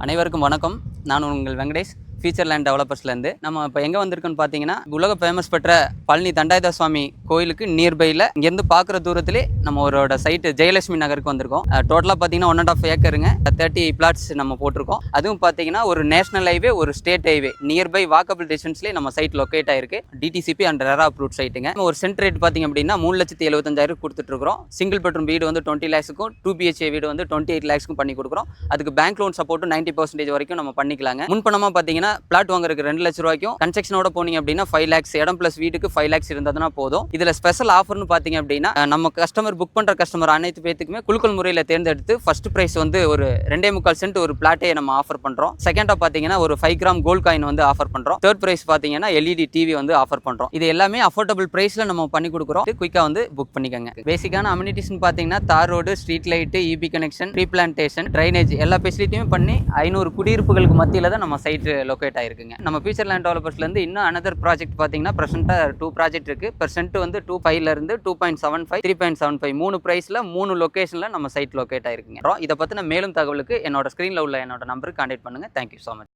அனைவருக்கும் வணக்கம். நான் உங்கள் வெங்கடேஷ், ஃபியூச்சர் லேண்ட் டெவலப்பர்ஸ்லேருந்து. நம்ம இப்போ எங்கே வந்திருக்கோன்னு பார்த்தீங்கன்னா, உலக ஃபேமஸ் பெற்ற பழனி தண்டாயுத சுவாமி கோயிலுக்கு நியர்பையில் இங்கேருந்து பார்க்குற தூரத்திலே நம்மளோட சைட்டு ஜெயலட்சுமி நகருக்கு வந்திருக்கோம். டோட்டலாக பார்த்தீங்கன்னா 1.5 ஏக்கருங்க, 30 பிளாட்ஸ் நம்ம போட்டிருக்கோம். அதுவும் பார்த்தீங்கன்னா ஒரு நேஷனல் ஹைவே, ஒரு ஸ்டேட் ஹைவே நியர்பை வாக்கபிள் டிஸ்டன்ஸ்லேயே நம்ம சைட் லொக்கேட் ஆயிருக்கு. டிடிசிபி அண்ட் ரெரா அப்ரூவ்ட் சைட்டுங்க. ஒரு சென்ட் ரேட் பார்த்தீங்க அப்படின்னா 3,75,000 கொடுத்துட்ருக்கோம். சிங்கிள் பெட்ரூம் வீடு வந்து 20 lakhsக்கும், 2 BHK வீடு வந்து 28 lakhsக்கும் பண்ணி கொடுக்குறோம். அதுக்கு பேங்க் லோன் சப்போர்ட்டும் 90% வரைக்கும் நம்ம பண்ணிக்கலாங்க. முன்பணமாக பார்த்தீங்கன்னா பிளாட் வாங்குறதுக்கு 2 லட்ச ரூபாய்க்கும், கன்ஸ்ட்ரக்ஷனோட போனீங்க அப்படின்னா 5 lakhs, இடம் பிளஸ் வீட்டுக்கு 5 lakhs இருந்ததுன்னா போதும். இதில் ஸ்பெஷல் ஆஃபர்னு பார்த்தீங்க அப்படின்னா, நம்ம கஸ்டமர் புக் பண்ணுற கஸ்டமர் அனைத்து பேத்துக்குமே குலுக்கல் முறையில் தேர்ந்தெடுத்து ஃபர்ஸ்ட் ப்ரைஸ் வந்து ஒரு 2.25 சென்ட் ஒரு பிளாட்டே நம்ம ஆஃபர் பண்ணுறோம். செகண்டாக பார்த்தீங்கன்னா ஒரு 5 கிராம் கோல்ட் காயின் வந்து ஆஃபர் பண்ணுறோம். தேர்ட் ப்ரைஸ் பார்த்தீங்கன்னா LED டிவி வந்து ஆஃபர் பண்ணுறோம். இது எல்லாமே அஃபோர்டபுள் ப்ரைஸில் நம்ம பண்ணி கொடுக்குறோம். குயிக்காக வந்து புக் பண்ணிக்கோங்க. பேசிக்கான அம்யூனிட்டிஸ்னு பார்த்தீங்கன்னா தார் road, street light, EB connection, tree plantation, drainage எல்லா ஃபெசிலிட்டியுமே பண்ணி 500 குடியிருப்புகளுக்கு மத்தியில் தான் நம்ம சைட்டு லொக்கேட் ஆயிருக்குங்க. நம்ம ஃபியூச்சர் லேண்ட் டெவலப்பர்ஸ்லேருந்து இன்னும் அனதர் ப்ராஜெக்ட் பார்த்தீங்கன்னா ப்ரெசென்ட்டாக 2 ப்ராஜெக்ட் இருக்குது. பெர்சென்ட் வந்து 2.5 2.75 3.75 3 ப்ரைஸில் 3 லொக்கேஷனில் நம்ம சைட் லொக்கேட் ஆயிருக்குங்க. இதை பற்றின மேலும் தகவலுக்கு என்னோட ஸ்க்ரீனில் உள்ள என்னோட நம்பருக்கு கான்டாக்ட் பண்ணுங்கள். Thank you so much.